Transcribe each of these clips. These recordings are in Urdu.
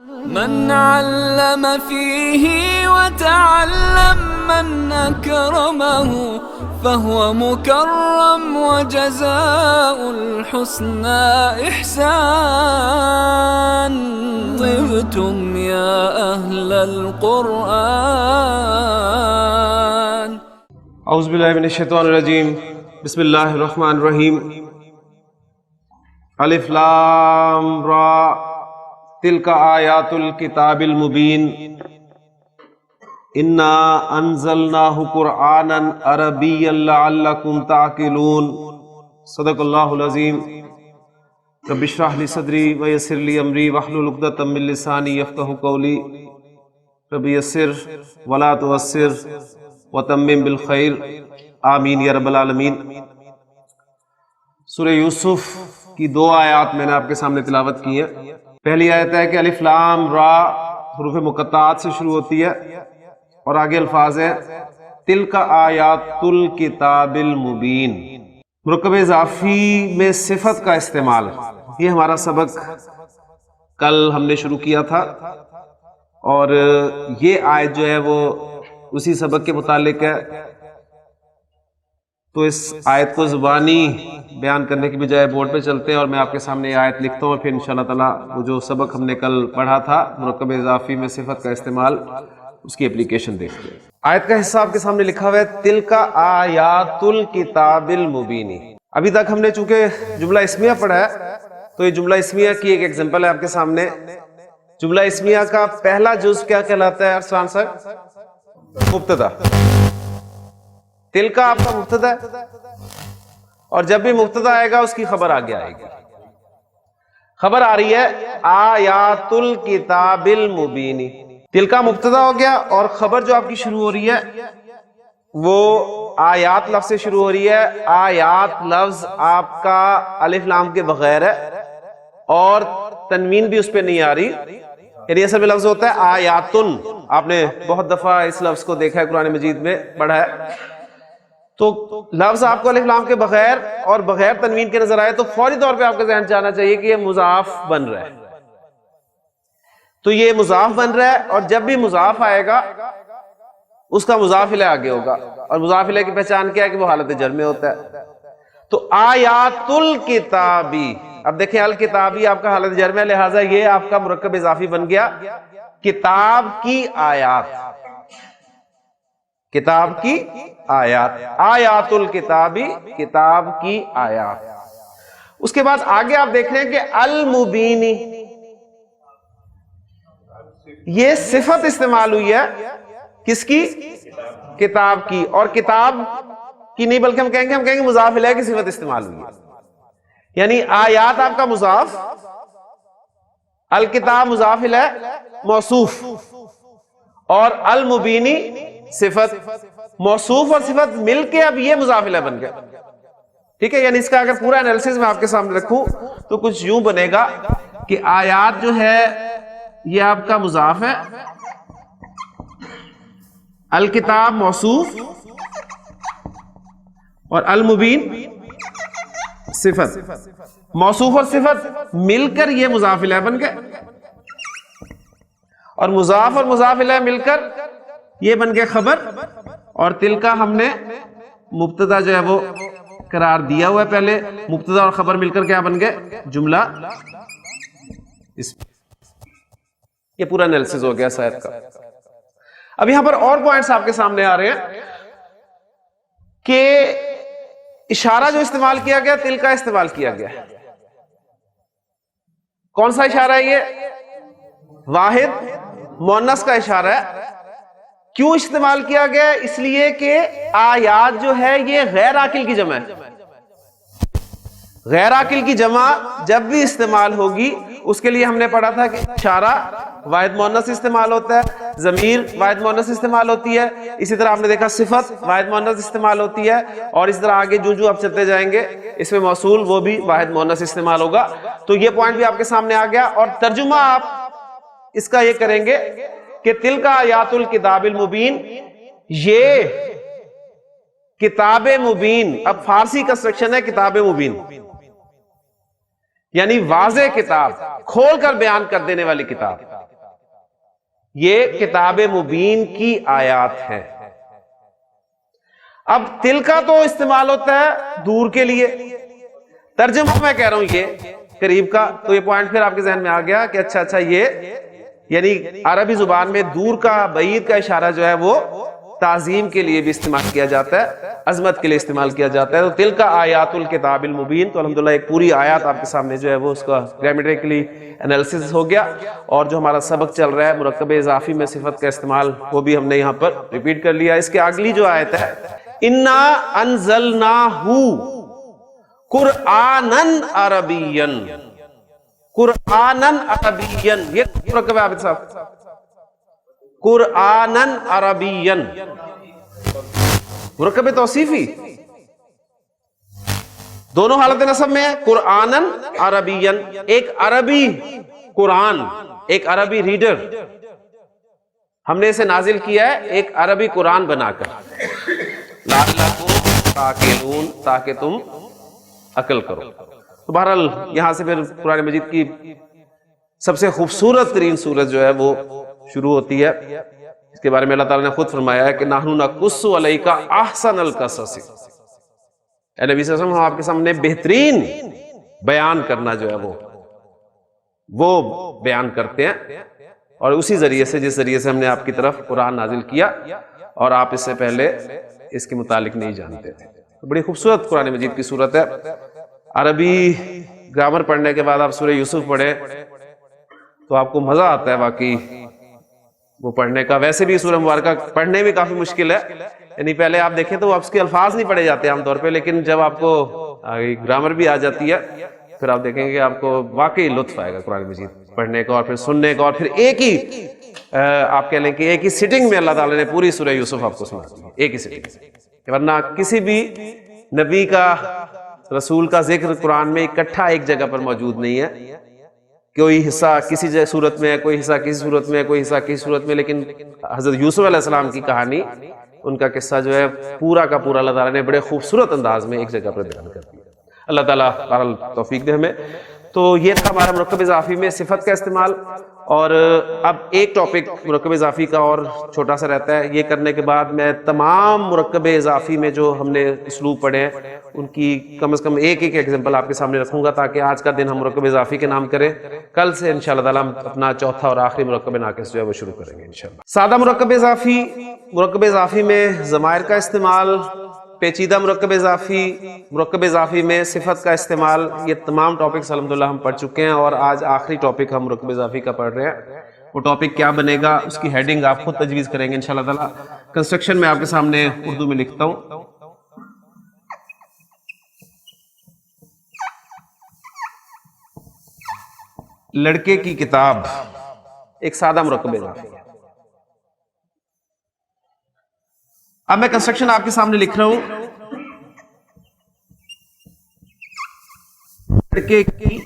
من علم فيه وتعلم من أكرمه فهو مكرم وجزاء الحسنى إحسان. طبتم يا أهل القرآن. اعوذ باللہ من الشیطان الرجیم. بسم اللہ الرحمن الرحیم. الف لام را تلک آیات الکتاب المبین انا انزلناہ قرآنا عربیا لعلکم تعقلون. صدق اللہ العظیم. رب اشرح لی صدری ویسر لی امری واحلل عقدۃ من لسانی یفقہوا قولی. رب یسر ولا تعسر وتمم بالخیر. آمین یا رب العالمین. سورہ یوسف کی 2 آیات میں نے آپ کے سامنے تلاوت کی ہے. پہلی آیت ہے کہ الف لام را حروف مقطعات سے شروع ہوتی ہے اور آگے الفاظ ہیں تلک آیات الکتاب المبین. مرکب اضافی میں صفت کا استعمال، یہ ہمارا سبق کل ہم نے شروع کیا تھا اور یہ آیت جو ہے وہ اسی سبق کے متعلق ہے. تو اس آیت کو زبانی بیان کرنے کی بجائے بورڈ پہ چلتے ہیں اور میں آپ کے سامنے یہ آیت لکھتا ہوں اور پھر انشاءاللہ تعالیٰ وہ جو سبق ہم نے کل پڑھا تھا مرکب اضافی میں صفت کا استعمال، اس کی اپلیکیشن دیکھتے ہیں. آیت کا حصہ آپ کے سامنے لکھا ہوا ہے تلک آیات الکتاب المبین. ابھی تک ہم نے چونکہ جملہ اسمیہ پڑھا ہے تو یہ جملہ اسمیہ کی ایک ایگزامپل ہے آپ کے سامنے. جملہ اسمیہ کا پہلا جز کیا کہلاتا ہے ارسلان صاحب؟ مبتدا. تلک آپ کا مبتدا ہے اور جب بھی مبتدا آئے گا اس کی خبر آگے آئے گی. خبر آ رہی ہے آیات الکتاب المبین. تلک مبتدا ہو گیا اور خبر جو آپ کی شروع ہو رہی ہے وہ آیات لفظ سے شروع ہو رہی ہے. آیات لفظ آپ کا الف لام کے بغیر ہے اور تنوین بھی اس پہ نہیں آ رہی، یعنی اصل میں لفظ ہوتا ہے آیاتن. آپ نے بہت دفعہ اس لفظ کو دیکھا ہے قرآن مجید میں پڑھا ہے. تو لفظ آپ کو الف لام کے بغیر اور بغیر تنوین کے نظر آئے تو فوری طور پہ آپ کا ذہن چاہنا چاہیے کہ یہ مضاف بن رہا ہے. تو یہ مضاف بن رہا ہے اور جب بھی مضاف آئے گا اس کا مضاف الیہ آگے ہوگا اور مضاف الیہ کی پہچان کیا ہے کہ وہ حالت جر میں ہوتا ہے. تو آیات الکتابی، اب دیکھیں الکتابی آپ کا حالت جر میں، لہٰذا یہ آپ کا مرکب اضافی بن گیا کتاب کی آیات. کتاب کی آیات، آیات الکتابی، کتاب کی آیات. اس کے بعد آگے آپ دیکھ رہے ہیں کہ المبینی، یہ صفت استعمال ہوئی ہے کس کی؟ کتاب کی. اور کتاب کی نہیں بلکہ ہم کہیں گے مضاف الیہ کی صفت استعمال ہوئی ہے. یعنی آیات آپ کا مضاف، الکتاب مضاف الیہ موصوف اور المبینی صفت. موصوف اور صفت مل کے اب یہ مضاف الیہ بن گیا. ٹھیک ہے، یعنی اس کا اگر پورا انالیسس میں آپ کے سامنے رکھوں تو کچھ یوں بنے گا کہ آیات جو ہے یہ آپ کا مضاف ہے، الکتاب موصوف اور المبین صفت. موصوف اور صفت مل کر یہ مضاف الیہ بن گئے اور مضاف اور مضاف الیہ مل کر یہ بن گئے خبر. اور تلکا ہم نے مبتدا جو ہے وہ قرار دیا ہوا ہے پہلے. مبتدا اور خبر مل کر کیا بن گئے؟ جملہ. یہ پورا انالیسس ہو گیا شاید کا. اب یہاں پر اور پوائنٹس آپ کے سامنے آ رہے ہیں کہ اشارہ جو استعمال کیا گیا تلکا استعمال کیا گیا. کون سا اشارہ ہے یہ؟ واحد مؤنث کا اشارہ ہے. کیوں استعمال کیا گیا؟ اس لیے کہ آیات جو ہے یہ غیر عاقل کی جمع ہے. غیر عاقل کی جمع جب بھی استعمال ہوگی اس کے لیے ہم نے پڑھا تھا کہ اشارہ واحد مؤنث استعمال ہوتا ہے، ضمیر واحد مؤنث استعمال ہوتی ہے، اسی طرح آپ نے دیکھا صفت واحد مؤنث استعمال ہوتی ہے، اور اس طرح آگے جو آپ چلتے جائیں گے اس میں موصول وہ بھی واحد مؤنث استعمال ہوگا. تو یہ پوائنٹ بھی آپ کے سامنے آ گیا. اور ترجمہ آپ اس کا یہ کریں گے کہ تلک آیات الکتاب المبین، یہ کتاب مبین. اب فارسی کنسٹرکشن ہے کتاب مبین، یعنی واضح کتاب، کھول کر بیان کر دینے والی کتاب. یہ کتاب مبین کی آیات ہیں. اب تل کا تو استعمال ہوتا ہے دور کے لیے، ترجمہ میں کہہ رہا ہوں یہ قریب کا. تو یہ پوائنٹ پھر آپ کے ذہن میں آ گیا کہ اچھا یہ یعنی عربی زبان میں دور کا، بعید کا اشارہ جو ہے وہ تعظیم کے لیے بھی استعمال کیا جاتا ہے، عظمت کے لیے استعمال کیا جاتا ہے. تو تل کا آیات الکتاب المبین، تو الحمدللہ ایک پوری آیات آپ کے سامنے جو ہے وہ اس کا گرامیٹیکلی انالیسس ہو گیا. اور جو ہمارا سبق چل رہا ہے مرکب اضافی میں صفت کا استعمال، وہ بھی ہم نے یہاں پر ریپیٹ کر لیا. اس کے اگلی جو آیت ہے انا انزلناہ قرآنن عربین، قرآنن عربین، یہ مرکب ہے عابد صاحب، قرآنن عربین، مرکب توصیفی دونوں حالت نصب میں ہے. قرآنن عربین، ایک عربی قرآن، ایک عربی ریڈر ہم نے اسے نازل کیا ہے ایک عربی قرآن بنا کر، لعلکم تعقلون، تاکہ تم عقل کرو. تو بہرحال یہاں سے پھر قرآن مجید کی سب سے خوبصورت ترین سورت جو ہے وہ شروع ہوتی ہے. اس کے بارے میں اللہ تعالیٰ نے خود فرمایا ہے کہ نحن نقص علیک احسن القصص. اے نبی صلی اللہ علیہ وسلم، ہم آپ کے سامنے بہترین بیان کرنا جو ہے وہ بیان کرتے ہیں، اور اسی ذریعے سے جس ذریعے سے ہم نے آپ کی طرف قرآن نازل کیا اور آپ اس سے پہلے اس کے متعلق نہیں جانتے تھے. بڑی خوبصورت قرآن مجید کی صورت ہے. عربی گرامر پڑھنے کے بعد آپ سورہ یوسف پڑھیں تو آپ کو مزہ آتا ہے واقعی وہ پڑھنے کا. ویسے بھی سورہ مبارکہ پڑھنے میں کافی مشکل ہے، یعنی پہلے آپ دیکھیں تو اس کے الفاظ نہیں پڑھے جاتے عام طور پہ، لیکن جب آپ کو گرامر بھی آ جاتی ہے پھر آپ دیکھیں گے کہ آپ کو واقعی لطف آئے گا قرآن مجید پڑھنے کا اور پھر سننے کا. اور پھر ایک ہی آپ کہہ لیں کہ ایک ہی سٹنگ میں اللہ تعالیٰ نے پوری سورہ یوسف آپ کو سنا دی، ایک ہی سٹنگ میں. ورنہ کسی بھی نبی کا، رسول کا ذکر قرآن میں اکٹھا ایک جگہ پر موجود نہیں ہے. کوئی حصہ کسی صورت میں ہے، کوئی حصہ کسی صورت میں ہے، کوئی حصہ کسی صورت میں. لیکن حضرت یوسف علیہ السلام کی کہانی، ان کا قصہ جو ہے پورا کا پورا اللہ تعالیٰ نے بڑے خوبصورت انداز میں ایک جگہ پر بیان کر دیا. اللہ تعالیٰ بہرحال توفیق دے ہمیں. تو یہ تھا ہمارا مرکب اضافی میں صفت کا استعمال. اور اب ایک ٹاپک مرکب اضافی کا اور چھوٹا سا رہتا ہے. یہ کرنے کے بعد میں تمام مرکب اضافی میں جو ہم نے اسلوب پڑھے ہیں ان کی کم از کم ایک ایگزامپل آپ کے سامنے رکھوں گا، تاکہ آج کا دن ہم مرکب اضافی کے نام کریں. کل سے انشاءاللہ تعالیٰ ہم اپنا چوتھا اور آخری مرکب ناقص جو ہے وہ شروع کریں گے انشاءاللہ. سادہ مرکب اضافی، مرکب اضافی میں ضمائر کا استعمال، پیچیدہ مرکب اضافی میں صفت کا استعمال، یہ تمام ٹاپکس الحمدللہ ہم پڑھ چکے ہیں. اور آج آخری ٹاپک ہم مرکب اضافی کا پڑھ رہے ہیں. وہ ٹاپک کیا بنے گا اس کی ہیڈنگ آپ خود تجویز کریں گے انشاءاللہ تعالیٰ. کنسٹرکشن میں آپ کے سامنے اردو میں لکھتا ہوں. لڑکے کی کتاب ایک سادہ مرکب اضافی ہے. اب میں کنسٹرکشن آپ کے سامنے لکھ رہا ہوں. لڑکے کی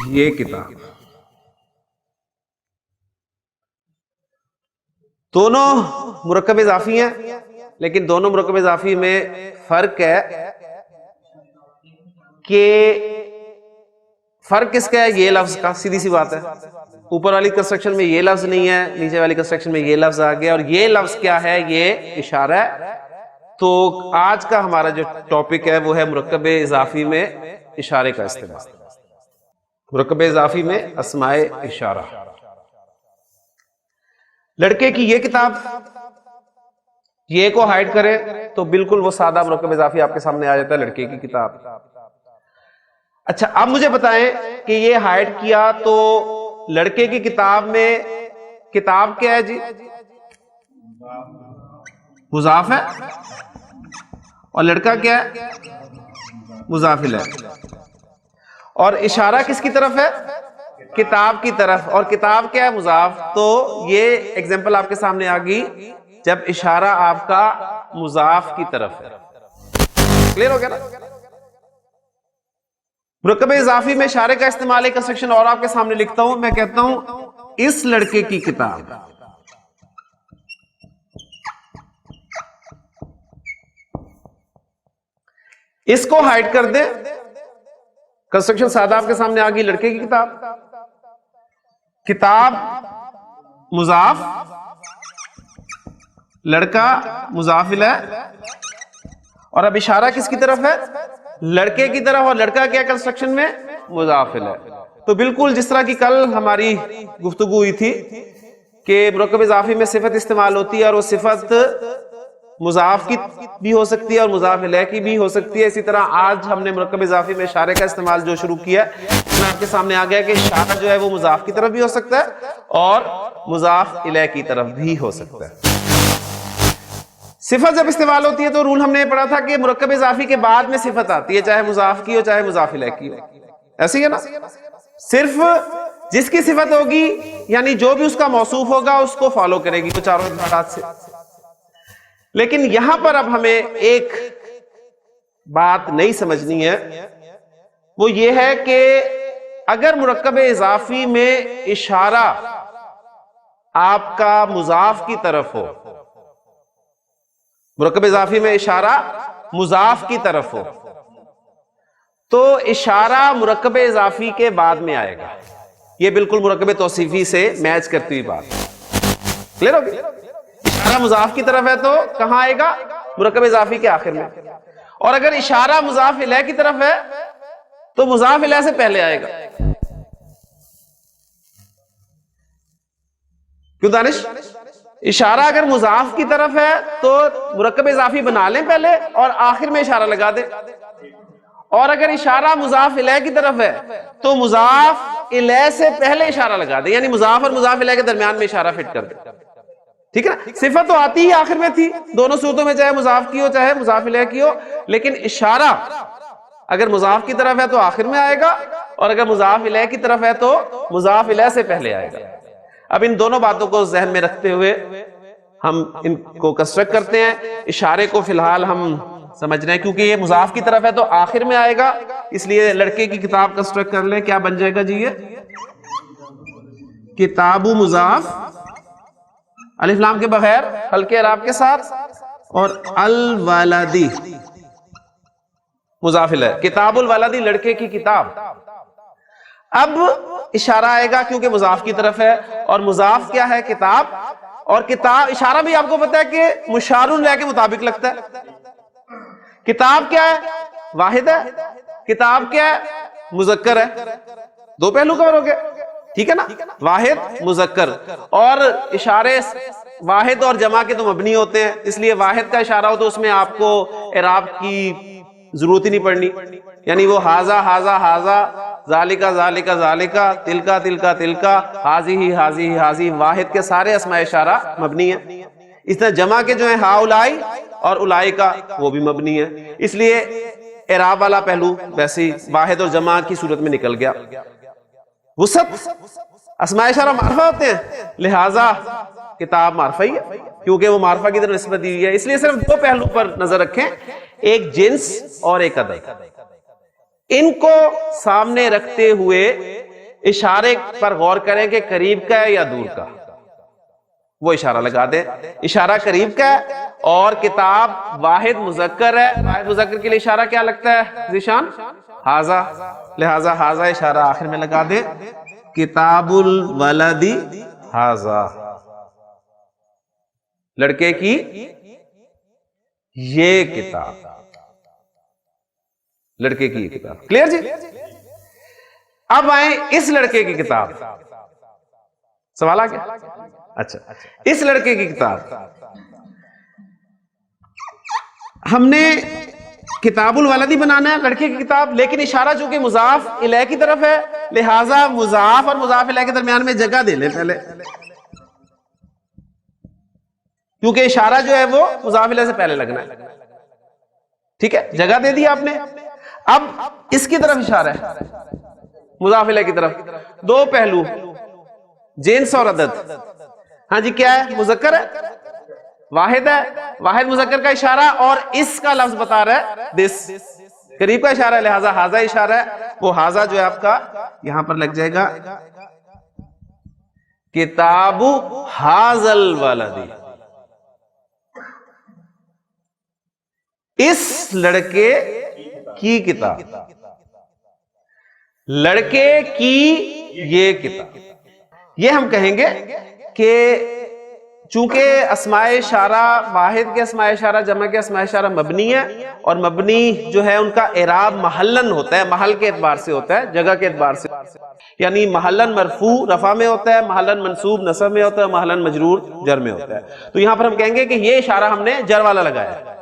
یہ کتاب، دونوں مرکب اضافی ہیں، لیکن دونوں مرکب اضافی میں فرق ہے کہ فرق کس کا ہے؟ یہ لفظ کا. سیدھی سی بات ہے، اوپر والی کنسٹرکشن میں یہ لفظ نہیں ہے، نیچے والی کنسٹرکشن میں یہ لفظ آ گیا. اور یہ لفظ کیا ہے؟ یہ اشارہ ہے. تو آج کا ہمارا جو ٹاپک ہے وہ ہے مرکب اضافی میں اشارے کا استعمال. مرکب اضافی میں اسماء اشارہ. لڑکے کی یہ کتاب، یہ کو ہائیڈ کرے تو بالکل وہ سادہ مرکب اضافی آپ کے سامنے آ جاتا ہے، لڑکے کی کتاب. اچھا اب مجھے بتائیں کہ یہ ہائیڈ کیا تو لڑکے کی کتاب میں کتاب کیا ہے جی؟ مضاف ہے. اور لڑکا کیا ہے؟ مضاف الیہ. اور اشارہ کس کی طرف ہے؟ کتاب کی طرف. اور کتاب کیا ہے؟ مضاف. تو یہ ایگزامپل آپ کے سامنے آ گئی جب اشارہ آپ کا مضاف کی طرف ہے. کلیئر ہو گیا نا؟ مرکب اضافی میں اشارے کا استعمال ایک سیکشن اور آپ کے سامنے لکھتا ہوں. میں کہتا ہوں اس لڑکے کی کتاب، اس کو ہائیڈ کر دے. کنسٹرکشن سادہ آپ کے سامنے آ گئی، لڑکے کی کتاب. کتاب مضاف، لڑکا مضاف الیہ، اور اب اشارہ کس کی طرف ہے؟ لڑکے کی طرف، اور لڑکا کیا کنسٹرکشن میں؟ مضاف الیہ۔ تو بالکل جس طرح کی کل ہماری گفتگو ہوئی تھی کہ مرکب اضافی میں صفت استعمال ہوتی ہے اور وہ صفت مضاف کی بھی ہو سکتی ہے اور مضاف الیہ کی بھی ہو سکتی ہے، اسی طرح آج ہم نے مرکب اضافی میں اشارے کا استعمال جو شروع کیا ہے، آپ کے سامنے آ گیا کہ اشارہ جو ہے وہ مضاف کی طرف بھی ہو سکتا ہے اور مضاف الیہ کی طرف بھی ہو سکتا ہے۔ صفت جب استعمال ہوتی ہے تو رول ہم نے پڑھا تھا کہ مرکب اضافی کے بعد میں صفت آتی ہے، چاہے مضاف کی ہو چاہے مضاف الیہ کی ہو، ایسی ہے نا؟ صرف جس کی صفت ہوگی یعنی جو بھی اس کا موصوف ہوگا اس کو فالو کرے گی وہ چاروں افراد سے۔ لیکن یہاں پر اب ہمیں ایک بات نہیں سمجھنی ہے، وہ یہ ہے کہ اگر مرکب اضافی میں اشارہ آپ کا مضاف کی طرف ہو، مرکب اضافی میں اشارہ مضاف کی طرف ہو، تو اشارہ مرکب اضافی کے بعد میں آئے گا۔ یہ بالکل مرکب توصیفی سے میچ کرتی ہوئی بات، کلیئر ہوگی؟ اشارہ مضاف کی طرف ہے تو کہاں آئے گا؟ مرکب اضافی کے آخر میں۔ اور اگر اشارہ مضاف الیہ کی طرف ہے تو مضاف الیہ سے پہلے آئے گا۔ کیوں دانش؟ اشارہ اگر مضاف کی طرف ہے تو مرکب اضافی بنا لیں پہلے اور آخر میں اشارہ لگا دیں، اور اگر اشارہ مضاف الیہ کی طرف ہے تو مضاف الیہ سے پہلے اشارہ لگا دیں، یعنی مضاف اور مضاف الیہ کے درمیان میں اشارہ فٹ کر دیں، ٹھیک ہے نا؟ صفت تو آتی ہی آخر میں تھی دونوں صورتوں میں، چاہے مضاف کی ہو چاہے مضاف الیہ کی ہو، لیکن اشارہ اگر مضاف کی طرف ہے تو آخر میں آئے گا، اور اگر مضاف الیہ کی طرف ہے تو مضاف الیہ سے پہلے آئے گا۔ اب ان دونوں باتوں کو ذہن میں رکھتے ہوئے ہم ان کو کنسٹرکٹ کرتے ہیں۔ اشارے کو فی الحال ہم سمجھ رہے ہیں کیونکہ یہ مضاف کی طرف ہے تو آخر میں آئے گا، اس لیے لڑکے کی کتاب کنسٹرکٹ کر لیں۔ کیا بن جائے گا جی؟ یہ کتاب مضاف الف لام کے بغیر ہلکے اعراب کے ساتھ، اور الولدی مضاف الیہ، کتاب الولدی لڑکے کی کتاب۔ اب اشارہ آئے گا کیونکہ مضاف کی طرف ہے، اور مضاف کیا ہے؟ کتاب، اور کتاب اشارہ بھی آپ کو پتا ہے کہ مشار الیہ کے مطابق لگتا ہے۔ کتاب کیا ہے؟ واحد ہے، کتاب کیا ہے؟ مذکر ہے، دو پہلو کور ہو گئے، ٹھیک ہے نا؟ واحد مذکر، اور اشارے واحد اور جمع کے تو مبنی ہوتے ہیں، اس لیے واحد کا اشارہ ہو تو اس میں آپ کو اعراب کی ضرورت ہی نہیں پڑنی، یعنی وہ ہاذا ہاذا ہاذا، ذالکا ذالکا ذالکا، تلکا تلکا تلکا، حاذی حاذی حاذی، واحد کے سارے اسماء اشارہ مبنی ہیں۔ اس طرح جمع کے جو ہیں ہا اولائی اور اولائی کا وہ بھی مبنی ہے، اس لیے اعراب والا پہلو ویسے واحد اور جمع کی صورت میں نکل گیا۔ وسط اسماء اشارہ معرفہ ہوتے ہیں، لہذا کتاب معرفہ ہی ہے کیونکہ وہ معرفہ کی طرف نسبت دی ہوئی ہے، اس لیے صرف دو پہلو پر نظر رکھیں، ایک جنس اور ایک عدد، ان کو سامنے رکھتے ہوئے اشارے پر غور کریں کہ قریب کا ہے یا دور کا، وہ اشارہ لگا دیں۔ اشارہ قریب کا ہے اور کتاب واحد مذکر ہے، واحد مذکر کے لیے اشارہ کیا لگتا ہے ذیشان؟ ہاذا، لہذا ہاذا اشارہ آخر میں لگا دیں، کتاب الولدی ہاذا، لڑکے کی یہ کتاب، لڑکے کی یہ کتاب، کلیئر جی؟ اب آئیں اس لڑکے کی کتاب، سوال آ گیا؟ اچھا، اس لڑکے کی کتاب ہم نے کتاب الولدی بنانا ہے، لڑکے کی کتاب، لیکن اشارہ چونکہ مضاف الیہ کی طرف ہے لہذا مضاف اور مضاف الیہ کے درمیان میں جگہ دے لیں پہلے، کیونکہ اشارہ جو ہے وہ مضاف الیہ سے پہلے لگنا ہے، ٹھیک ہے؟ جگہ دے دی آپ نے۔ اب اس کی طرف اشارہ ہے مضاف الیہ کی طرف، دو پہلو جنس اور عدد۔ ہاں جی، کیا ہے؟ مذکر ہے، واحد ہے، واحد مذکر کا اشارہ، اور اس کا لفظ بتا رہا ہے دس، قریب کا اشارہ ہے لہذا ہاذا اشارہ ہے، وہ ہاذا جو ہے آپ کا یہاں پر لگ جائے گا کتاب ہاذا الولدی، اس لڑکے کی کتاب، لڑکے کی یہ کتاب۔ یہ ہم کہیں گے کہ چونکہ اسماء اشارہ واحد کے اسماء اشارہ جمع کے اسماء اشارہ مبنی ہے، اور مبنی جو ہے ان کا اعراب محلن ہوتا ہے، محل کے اعتبار سے ہوتا ہے، جگہ کے اعتبار سے، یعنی محلن مرفوع رفع میں ہوتا ہے، محلن منصوب نصب میں ہوتا ہے، محلن مجرور جر میں ہوتا ہے. تو یہاں پر ہم کہیں گے کہ یہ اشارہ ہم نے جر والا لگایا ہے،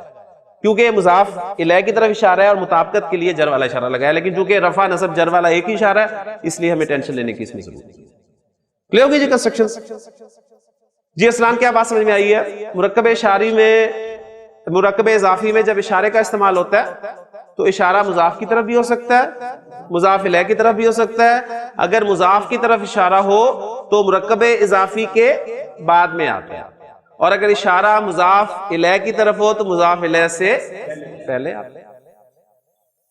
کیونکہ یہ مضاف الیہ کی طرف اشارہ ہے اور مطابقت کے لیے جر والا اشارہ لگایا ہے، لیکن چونکہ رفع نصب جر والا ایک ہی اشارہ ہے اس لیے ہمیں ٹینشن لینے کی اس میں ضرورت نہیں. کلیئر ہوگی جی کنسٹرکشن؟ جی اسلام کیا بات سمجھ میں آئی ہے؟ مرکب اشاری میں، مرکب اضافی میں جب اشارے کا استعمال ہوتا ہے تو اشارہ مضاف کی طرف بھی ہو سکتا ہے، مضاف الیہ کی طرف بھی ہو سکتا ہے. اگر مضاف کی طرف اشارہ ہو تو مرکب اضافی کے بعد میں آتا ہے، اور اگر اشارہ مضاف الیہ کی طرف ہو تو مضاف الیہ سے پہلے آتا ہے.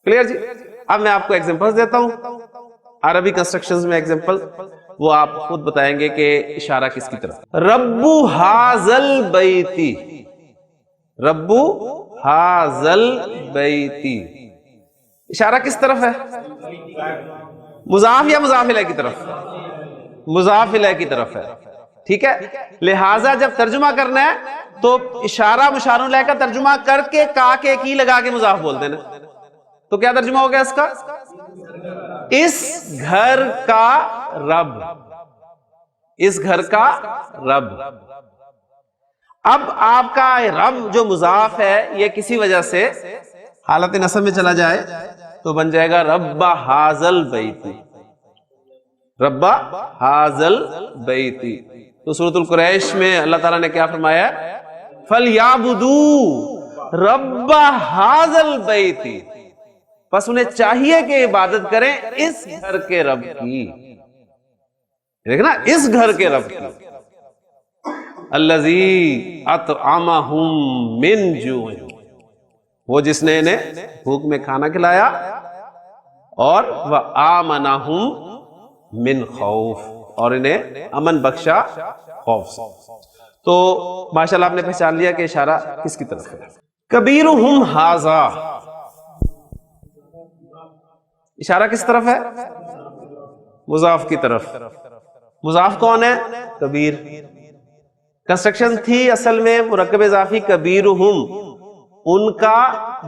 کلیئر جی؟ اب میں آپ کو ایگزامپلز دیتا ہوں عربی کنسٹرکشنز میں، ایگزامپل وہ آپ خود بتائیں گے کہ اشارہ کس کی طرف. ربو حاذل بیتی، ربو حاذل بیتی، اشارہ کس طرف ہے؟ مضاف یا مضاف الیہ کی طرف؟ مضاف الیہ کی طرف ہے. ٹھیک ہے، لہٰذا جب ترجمہ کرنا ہے تو اشارہ مشار الیہ کا ترجمہ کر کے کا کے کی لگا کے مضاف بول دینا. تو کیا ترجمہ ہو گیا اس کا؟ اس گھر کا رب، اس گھر کا رب. اب آپ کا رب جو مضاف ہے یہ کسی وجہ سے حالت نصب میں چلا جائے تو بن جائے گا رب حاذل بیتی، رب حاذل بیتی. تو سورۃ القریش میں اللہ تعالیٰ نے کیا فرمایا ہے؟ فَلْيَعْبُدُوا رَبَّ هَذَا الْبَيْتِ، پس انہیں چاہیے کہ عبادت کریں اس گھر کے رب کی. دیکھنا، اس گھر کے رب کی. الذی اطعمہم من جوع، وہ جس نے انہیں بھوک میں کھانا کھلایا، اور وآمنہم من خوف، اور انہیں امن بخشا خوف سے. تو ماشاءاللہ آپ نے پہچان لیا کہ اشارہ کس کی طرف ہے. کبیرہم ھذا، اشارہ کس طرف ہے؟ مضاف کی طرف. مضاف کون ہے؟ کبیر. کنسٹرکشن تھی اصل میں مرکب اضافی کبیرہم، ان کا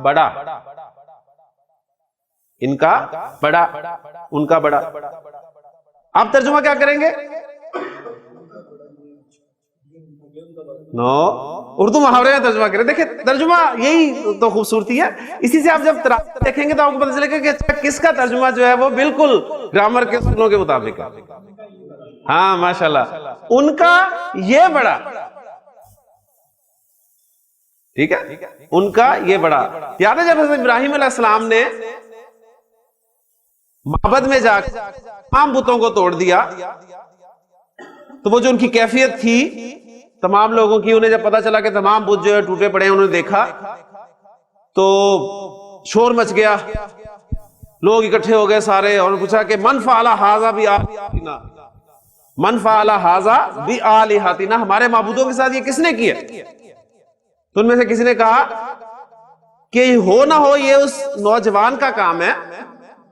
بڑا، ان کا بڑا، ان کا بڑا. آپ ترجمہ کیا کریں گے؟ نو، اردو محاورے میں ترجمہ کریں. دیکھیں ترجمہ یہی تو خوبصورتی ہے، اسی سے آپ جب تراکیب دیکھیں گے تو آپ کو پتہ چلے گا کہ کس کا ترجمہ جو ہے وہ بالکل گرامر کے اصولوں کے مطابق ہے. ہاں ماشاءاللہ، ان کا یہ بڑا، ٹھیک ہے، ان کا یہ بڑا. یاد ہے جب حضرت ابراہیم علیہ السلام نے معبد میں جا کے تمام بتوں کو توڑ دیا تو وہ جو ان کی کیفیت تھی تمام لوگوں کی، انہیں جب پتا چلا کہ تمام بت جو ہے ٹوٹے پڑے ہیں، انہوں نے دیکھا تو شور مچ گیا، لوگ اکٹھے ہو گئے سارے، اور پوچھا کہ من فعل ھذا بآلہتنا، من فعل ھذا بآلہتنا، ہمارے معبودوں کے ساتھ یہ کس نے کیا؟ تو ان میں سے کسی نے کہا کہ ہو نہ ہو یہ اس نوجوان کا کام ہے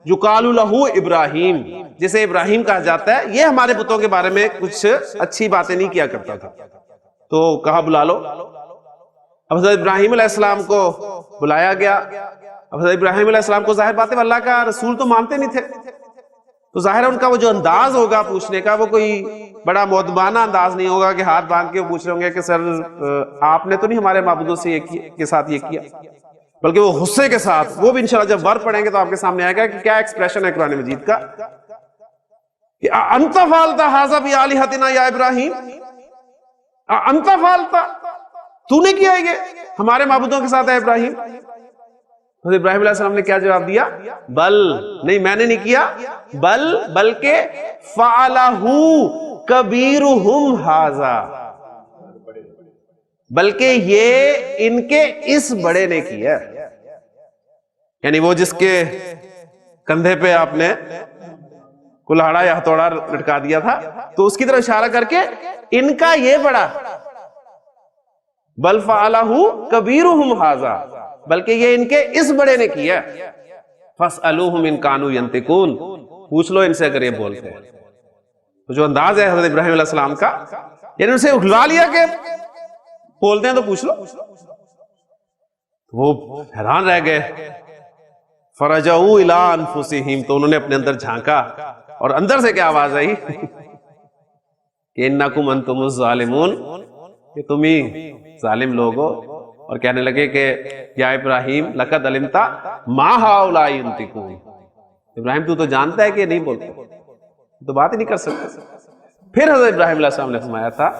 یقال لہ ابراہیم، جسے ابراہیم کہا جاتا ہے، یہ ہمارے بتوں کے بارے میں کچھ اچھی باتیں نہیں کیا کرتا تھا. تو کہا بلا لو. اب حضرت ابراہیم علیہ السلام کو بلایا گیا. اب حضرت ابراہیم علیہ السلام کو ظاہر بات ہے اللہ کا رسول تو مانتے نہیں تھے، تو ظاہر ہے ان کا وہ جو انداز ہوگا پوچھنے کا وہ کوئی بڑا مؤدبانہ انداز نہیں ہوگا کہ ہاتھ باندھ کے پوچھ رہے ہوں گے کہ سر آپ نے تو نہیں ہمارے معبودوں سے کے ساتھ یہ کیا، بلکہ وہ غصے کے ساتھ، وہ بھی انشاءاللہ جب ور پڑھیں گے تو آپ کے سامنے آئے گا کہ کیا ایکسپریشن ہے قرآن مجید کا کہ انت فعلت ھذا بآلہتنا یا ابراہیم، انت فعلت، تو نے کیا یہ ہمارے معبودوں کے ساتھ ہے ابراہیم. حضرت ابراہیم علیہ السلام نے کیا جواب دیا؟ بل، نہیں میں نے نہیں کیا، بلکہ فعلہ کبیرہم ھذا، بلکہ یہ ان کے اس بڑے نے کیا، یعنی وہ جس کے کندھے پہ آپ نے کلہاڑا یا ہتھوڑا لٹکا دیا تھا تو اس کی طرف اشارہ کر کے ان کا یہ بڑا، بل فعلہ کبیرہم ھذا، بلکہ یہ ان کے اس بڑے نے کیا. فاسألوہم ان کانوا ینطقون، پوچھ لو ان سے اگر یہ بولتے ہیں. جو انداز ہے حضرت ابراہیم علیہ السلام کا، یعنی اسے اٹھلا لیا کہ بولتے ہیں تو پوچھ لو. وہ حیران رہ گئے. فرجعوا الی انفسہم، تو انہوں نے اپنے اندر جھانکا اور اندر سے کیا آواز آئی کہ انکم انتم الظالمون، کہ تم ہی ظالم لوگ ہو. اور کہنے لگے کہ یا ابراہیم لقد علمت ما ہؤلاء ينطقون، ابراہیم تو جانتا ہے کہ نہیں بولتے، تو بات ہی نہیں کر سکتے. پھر حضرت ابراہیم علیہ السلام نے فرمایا تھا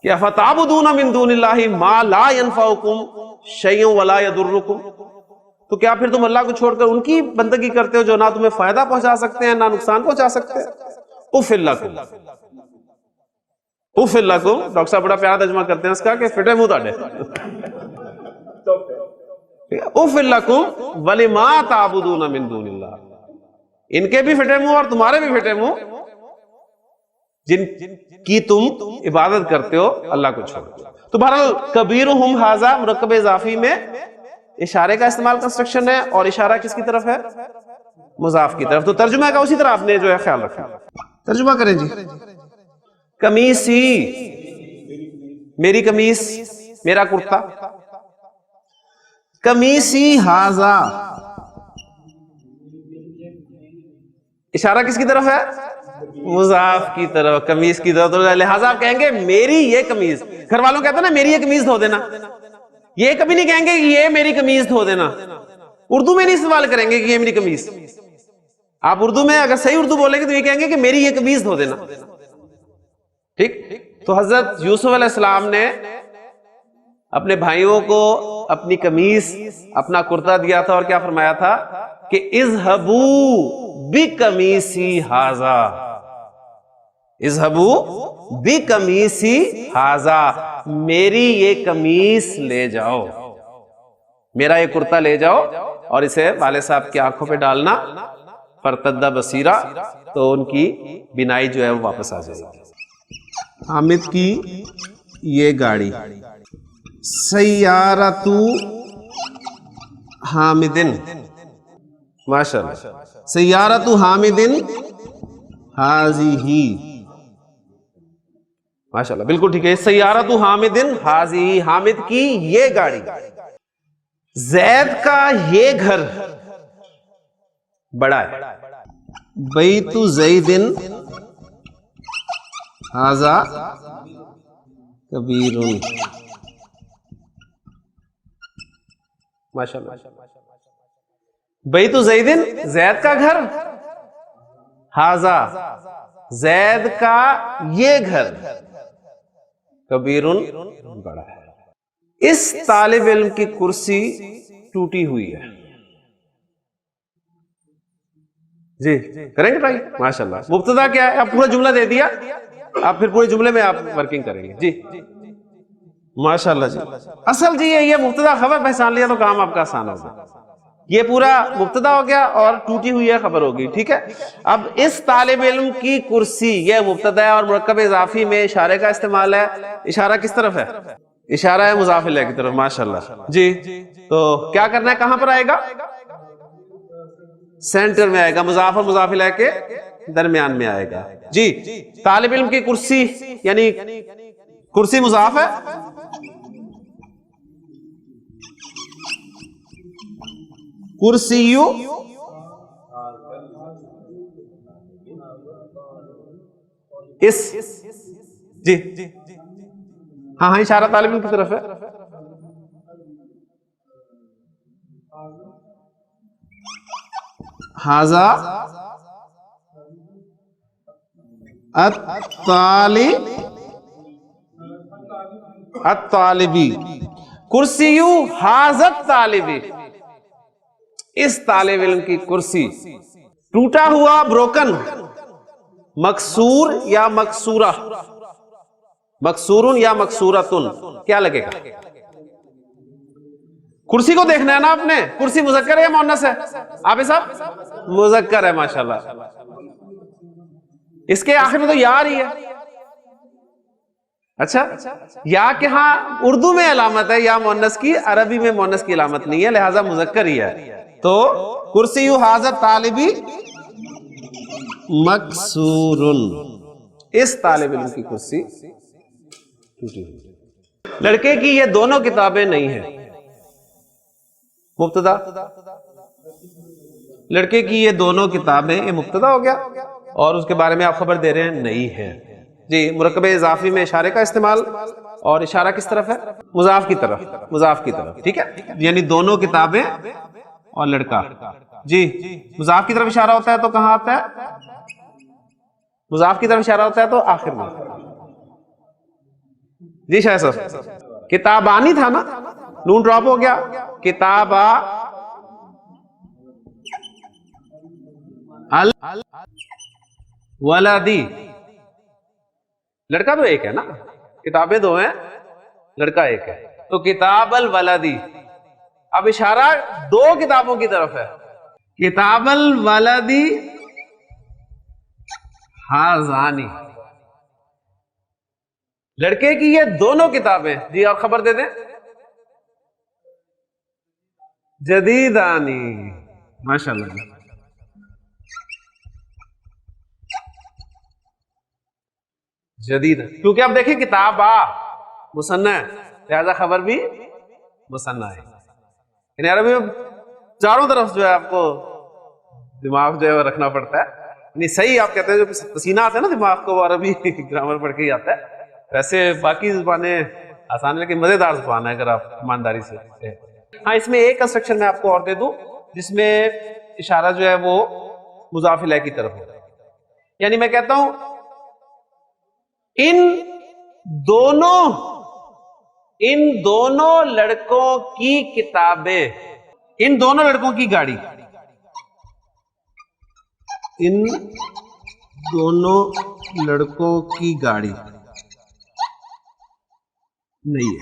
کہ افتعبدون من دون اللہ ما لا ينفعکم شیئا ولا یضرکم، تو کیا پھر تم اللہ کو چھوڑ کر ان کی بندگی کرتے ہو جو نہ تمہیں فائدہ پہنچا سکتے ہیں نہ نقصان پہنچا سکتے ہیں. اف لکم، اف لکم، ڈاکٹر صاحب بڑا پیارا ترجمہ کرتے ہیں اس کا کہ فٹے منہ تاڑے. اف لکم ولما تعبدون من دون اللہ، ان کے بھی فٹے منہ اور تمہارے بھی فٹے منہ جن کی تم عبادت کرتے ہو اللہ کو چھوڑ کر. تو بہرحال کبیرہم ھذا مرکب اضافی میں اشارے کا استعمال کنسٹرکشن ہے، اور اشارہ کس کی طرف ہے؟ مضاف کی طرف. تو ترجمہ کا اسی طرح آپ نے جو ہے خیال رکھا. ترجمہ کریں جی. قمیصی، میری قمیص، میرا کرتا. قمیصی ھذا، اشارہ کس کی طرف ہے؟ مضاف کی طرف، قمیص کی طرف. تو لہٰذا آپ کہیں گے میری یہ قمیض. گھر والوں کہتے ہیں نا میری یہ قمیض دھو دینا، یہ کبھی نہیں کہیں گے کہ یہ میری قمیض دھو دینا. اردو میں نہیں استعمال کریں گے کہ یہ میری قمیض. آپ اردو میں اگر صحیح اردو بولیں گے تو یہ کہیں گے کہ میری یہ قمیض دھو دینا. ٹھیک. تو حضرت یوسف علیہ السلام نے اپنے بھائیوں کو اپنی قمیص، اپنا کرتا دیا تھا، اور کیا فرمایا تھا کہ اذهبوا بقمیصی ھذا، اذهبوا بقمیصی ھذا، میری یہ قمیص لے جاؤ، میرا یہ کرتا لے جاؤ اور اسے والد صاحب کی آنکھوں پہ ڈالنا. فرتدہ بصیرہ، تو ان کی بینائی جو ہے وہ واپس آ جائے گی. حامد کی یہ گاڑی، سیارۃ حامدن، ماشاءاللہ، سیارۃ حامدن ھذہ، ماشاءاللہ بالکل ٹھیک ہے. سیارۃ حامدن ھذہ، حامد کی یہ گاڑی. زید کا یہ گھر بڑا ہے. بیت زید ھذا کبیر، ماشاءاللہ. بیت زید، زید کا گھر، ھذا، زید کا یہ گھر، کبیر، بڑا ہے. اس طالب علم کی کرسی ٹوٹی ہوئی ہے. جی کریں گے ٹرائی، ماشاءاللہ. مبتدا کیا ہے؟ آپ پورا جملہ دے دیا، آپ پھر پورے جملے میں آپ ورکنگ کریں گے. جی ماشاءاللہ. جی اصل جی یہ مبتدا خبر پہچان لیا تو کام آپ کا آسان ہوگا. یہ پورا مبتدا ہو گیا اور ٹوٹی ہوئی ہے خبر ہوگی. ٹھیک ہے. اب اس طالب علم کی کرسی، یہ مبتدا ہے اور مرکب اضافی میں اشارے کا استعمال ہے. اشارہ کس طرف ہے؟ اشارہ ہے مضاف الیہ کی طرف. ماشاءاللہ. جی تو کیا کرنا ہے؟ کہاں پر آئے گا؟ سینٹر میں آئے گا، مضاف اور مضاف الیہ کے درمیان میں آئے گا. جی طالب علم کی کرسی، یعنی کرسی مضاف ہے، کرسیو اس، جی ہاں ہاں اشارہ طالب علم کی طرف ہے. ھذا الطالبی، کرسیو ھذا الطالبی، اس طالب علم کی کرسی. ٹوٹا ہوا، بروکن، مکسور یا مکسورہ، مکسورن یا مکسورتن، کیا لگے گا؟ کرسی کو دیکھنا ہے نا آپ نے. کرسی مذکر ہے یا مؤنث ہے؟ آپ صاحب مذکر ہے. ماشاءاللہ. اس کے آخر میں تو یا رہی ہے. اچھا، یا کہ ہاں اردو میں علامت ہے یا مؤنث کی، عربی میں مؤنث کی علامت نہیں ہے، لہذا مذکر ہی ہے. تو کرسی ھذا الطالبی مکسورن، اس طالب علم کی کرسی ٹوٹی ہوئی. لڑکے کی یہ دونوں کتابیں نہیں ہیں. مبتدا, لڑکے کی یہ دونوں کتابیں, یہ مبتدا ہو گیا, اور اس کے بارے میں آپ خبر دے رہے ہیں نہیں ہے. جی, مرکب اضافی میں اشارے کا استعمال, اور اشارہ کس طرف ہے؟ مضاف کی طرف, مضاف کی طرف. ٹھیک ہے, یعنی دونوں کتابیں اور لڑکا. جی, مضاف کی طرف اشارہ ہوتا ہے تو کہاں آتا ہے؟ مضاف کی طرف اشارہ ہوتا ہے تو آخر میں. جی شاہ صاحب, کتابانی تھا نا, نون ڈراپ ہو گیا, کتابا ولدی. لڑکا تو ایک ہے نا, کتابیں دو ہیں, لڑکا ایک ہے, تو کتاب الولدی. اب اشارہ دو کتابوں کی طرف ہے. کتاب الولدی ہازانی, لڑکے کی یہ دونوں کتابیں. جی آپ خبر دے دیں. جدیدانی, ماشاء اللہ. جدید, کیونکہ آپ دیکھیں کتاب مثنیٰ ہے, لہذا خبر بھی مثنیٰ ہے. یعنی عربی میں چاروں طرف جو ہے آپ کو دماغ جو ہے رکھنا پڑتا ہے. نہیں صحیح آپ کہتے ہیں, جو پسینہ آتا ہے نا دماغ کو, وہ عربی گرامر پڑھ کے ہی آتا ہے. ویسے باقی زبانیں آسان ہے, لیکن مزیدار زبان ہے اگر آپ ایمانداری سے. ہاں, اس میں ایک کنسٹرکشن میں آپ کو اور دے دوں, جس میں اشارہ جو ہے وہ مضاف الیہ کی طرف ہوتا ہے. یعنی میں کہتا ہوں ان دونوں لڑکوں کی کتابیں, ان دونوں لڑکوں کی گاڑی, ان دونوں لڑکوں کی گاڑی نہیں ہے.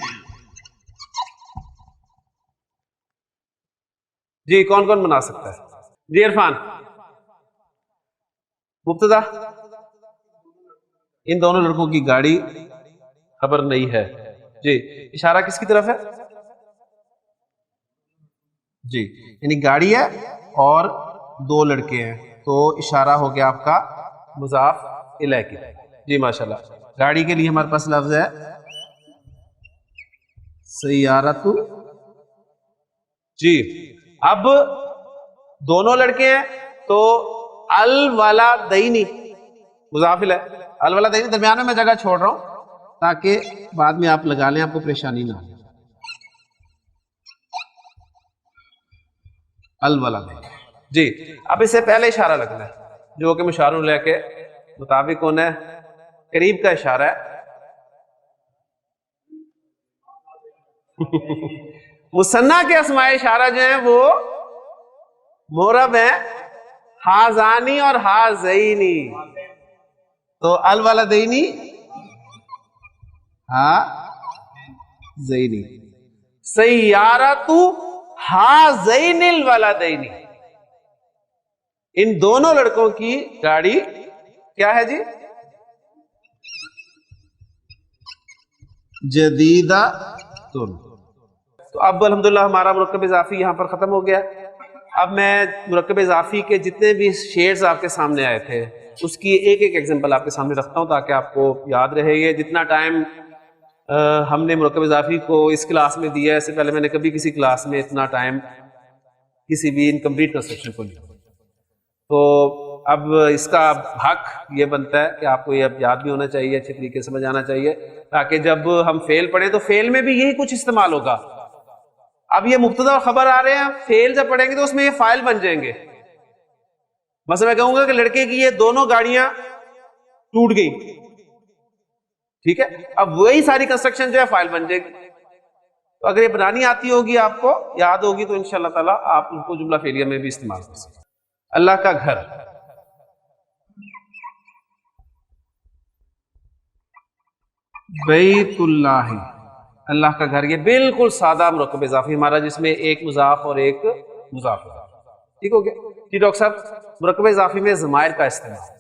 جی کون کون بنا سکتا ہے؟ جی عرفان. مبتدا, ان دونوں لڑکوں کی گاڑی خبر نہیں ہے. جی, اشارہ کس کی طرف ہے؟ جی, یعنی گاڑی ہے اور دو لڑکے ہیں, تو اشارہ ہو گیا آپ کا مضاف الیہ کی. جی ماشاءاللہ. گاڑی کے لیے ہمارے پاس لفظ ہے سیارتو. جی, اب دونوں لڑکے ہیں تو الولدینی مضاف الیہ. الولدینی درمیان میں جگہ چھوڑ رہا ہوں تاکہ بعد میں آپ لگا لیں, آپ کو پریشانی نہ ہو. الولدین. جی, اب اس سے پہلے اشارہ لگنا ہے جو کہ مشار الیہ کے مطابق کون ہے؟ قریب کا اشارہ ہے. مثنیٰ کے اسماء اشارہ جو ہیں وہ مورب ہیں, ہازانی اور ہازینی. تو الولدینی ہازینی, سیارتو ہازین الولدینی, ان دونوں لڑکوں کی گاڑی کیا ہے جی؟ جدیدہ. تو اب الحمدللہ ہمارا مرکب اضافی یہاں پر ختم ہو گیا. اب میں مرکب اضافی کے جتنے بھی شیئرز آپ کے سامنے آئے تھے اس کی ایک ایک ایگزامپل آپ کے سامنے رکھتا ہوں تاکہ آپ کو یاد رہے. یہ جتنا ٹائم ہم نے مرکب اضافی کو اس کلاس میں دیا ہے, اس سے پہلے میں نے کبھی کسی کلاس میں اتنا ٹائم کسی بھی انکمپلیٹ کنسٹرکشن کو نہیں. تو اب اس کا حق یہ بنتا ہے کہ آپ کو یہ اب یاد بھی ہونا چاہیے, اچھے طریقے سے سمجھ آنا چاہیے, تاکہ جب ہم فعل پڑھیں تو فعل میں بھی یہی کچھ استعمال ہوگا. اب یہ مبتدا اور خبر آ رہے ہیں, فعل جب پڑھیں گے تو اس میں یہ فاعل بن جائیں گے. مثلا میں کہوں گا کہ لڑکے کی یہ دونوں گاڑیاں ٹوٹ گئی, ٹھیک ہے, اب وہی ساری کنسٹرکشن جو ہے فاعل بن جائے گی. تو اگر یہ بنانی آتی ہوگی, آپ کو یاد ہوگی, تو انشاءاللہ تعالیٰ آپ ان کو جملہ فعلیہ میں بھی استعمال کر سکتے. اللہ کا گھر, بیت اللہ, اللہ کا گھر. یہ بالکل سادہ مرکب اضافی ہمارا جس میں ایک مضاف اور ایک مضاف. ٹھیک ہو گیا جی ڈاکٹر صاحب. مرکب اضافی میں ضمائر کا استعمال,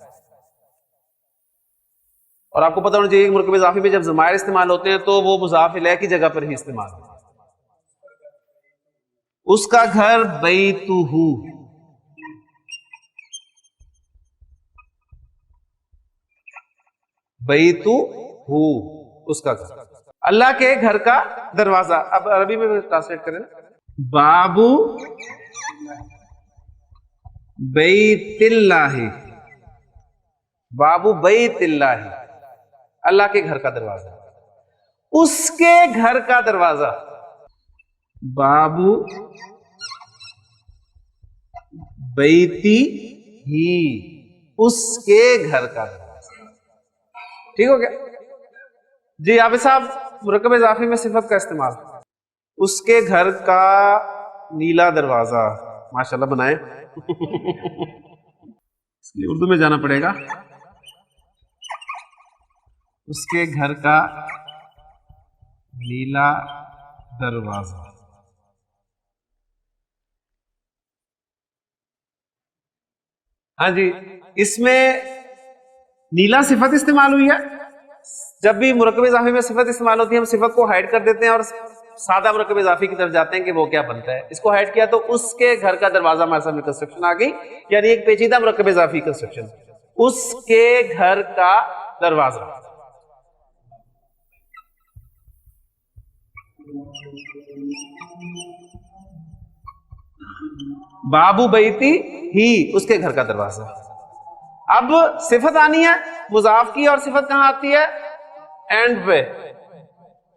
اور آپ کو پتہ ہونا چاہیے کہ مرکب اضافی میں جب ضمائر استعمال ہوتے ہیں تو وہ مضاف الیہ کی جگہ پر ہی استعمال ہوتے ہیں. اس کا گھر بیتہ, بیتو ہو اس کا گھر، اللہ کے گھر کا دروازہ. اب عربی میں ٹرانسلیٹ کریں، بابو بیت اللہ، بابو بیت اللہ، اللہ کے گھر کا دروازہ، اس کے گھر کا دروازہ. بابو بیتی ہی، اس کے گھر کا دروازہ. ٹھیک ہو گیا جی. آپ صاحب مرکب اضافی میں صفت کا استعمال، اس کے گھر کا نیلا دروازہ. ماشاءاللہ بنائیں. اس لیے اردو میں جانا پڑے گا. اس کے گھر کا نیلا دروازہ. ہاں جی، اس میں نیلا صفت استعمال ہوئی ہے. جب بھی مرکب اضافی میں صفت استعمال ہوتی ہے ہم صفت کو ہائڈ کر دیتے ہیں اور سادہ مرکب اضافی کی طرف جاتے ہیں کہ وہ کیا بنتا ہے. اس کو ہائڈ کیا تو اس کے گھر کا دروازہ ہمارے سامنے کنسٹرکشن آ گئی، یعنی ایک پیچیدہ مرکب اضافی کنسٹرکشن. اس کے گھر کا دروازہ. بابو بیتی ہی، اس کے گھر کا دروازہ. اب صفت آنی ہے مضاف کی، اور صفت کہاں آتی ہے؟ اینڈ پہ.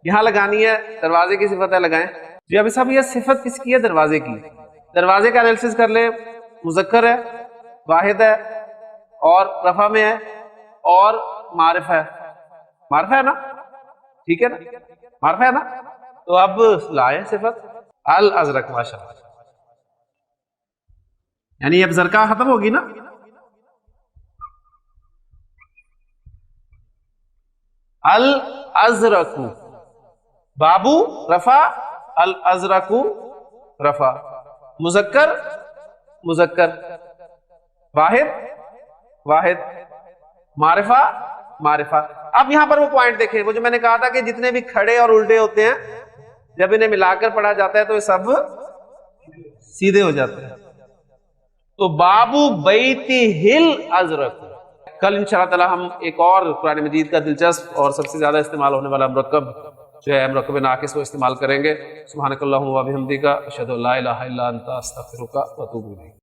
یہاں لگانی ہے، دروازے کی صفت ہے، لگائیں. جی ابھی صاحب یہ صفت کس کی ہے؟ دروازے کی. دروازے کا انالیسس کر لیں. مذکر ہے، واحد ہے، اور رفع میں ہے، اور معرفہ ہے. معرفہ ہے نا؟ ٹھیک ہے نا؟ معرفہ ہے نا؟ تو اب لائیں صفت الازرق. ماشاءاللہ، یعنی اب زرقا ختم ہوگی نا. الازرق، بابو رفع، الازرق رفع. مذکر مذکر، واحد واحد، معرفہ معرفہ. اب یہاں پر وہ پوائنٹ دیکھیں، وہ جو میں نے کہا تھا کہ جتنے بھی کھڑے اور الٹے ہوتے ہیں جب انہیں ملا کر پڑھا جاتا ہے تو یہ سب سیدھے ہو جاتے ہیں. تو بابو بیتی ہل ازرق. کل انشاءاللہ تعالی ہم ایک اور قرآن مجید کا دلچسپ اور سب سے زیادہ استعمال ہونے والا مرکب جو ہے مرکب ناقص کو استعمال کریں گے. سبحانک اللہم و بحمدک، اشہد ان لا الہ الا انت، استغفرک و اتوب الیک.